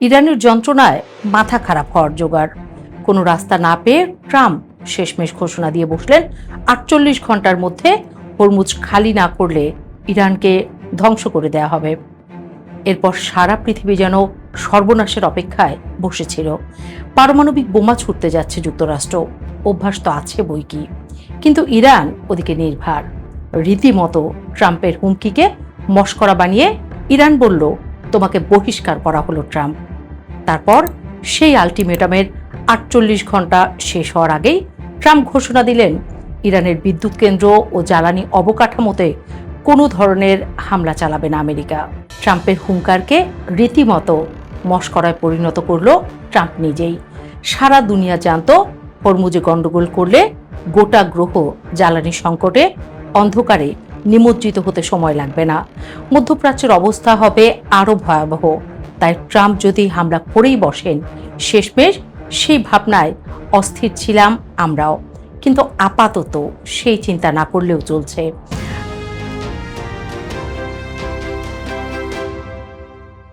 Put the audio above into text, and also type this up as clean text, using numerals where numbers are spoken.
ইরানের যন্ত্রণায় মাথা খারাপ হওয়ার জোগাড়। কোনো রাস্তা না পেয়ে ট্রাম্প শেষমেশ ঘোষণা দিয়ে বসলেন ৪৮ ঘন্টার মধ্যে হরমুজ খালি না করলে ইরানকে ধ্বংস করে দেয়া হবে। এরপর সারা পৃথিবী যেন সর্বনাশের অপেক্ষায় বসেছিল। পারমাণবিক বোমা ছুটতে যাচ্ছে যুক্তরাষ্ট্র, অভ্যাস তো আছে বই কি, কিন্তু ইরান ওদিকে নির্ভর। রীতিমতো ট্রাম্পের হুমকিকে মশকরা বানিয়ে ইরান বলল, তোমাকে বহিষ্কার করা হলো ট্রাম্প। তারপর সেই আলটিমেটামের ৪৮ ঘন্টা শেষ হওয়ার আগেই ট্রাম্প ঘোষণা দিলেন, ইরানের বিদ্যুৎ কেন্দ্র ও জ্বালানি অবকাঠামোতে কোনো ধরনের হামলা চালাবে না আমেরিকা। ট্রাম্পের হুঙ্কারকে রীতিমতো মশকরায় পরিণত করল ট্রাম্প নিজেই। সারা দুনিয়া জানত, হরমুজে গণ্ডগোল করলে গোটা গ্রহ জ্বালানি সংকটে অন্ধকারে নিমজ্জিত হতে সময় লাগবে না, মধ্যপ্রাচ্যের অবস্থা হবে আরও ভয়াবহ। তাই ট্রাম্প যদি হামলা করেই বসেন, শেষমেশ সেই ভাবনায় অস্থির ছিলাম আমরাও। কিন্তু আপাতত সেই চিন্তা না করলেও চলছে।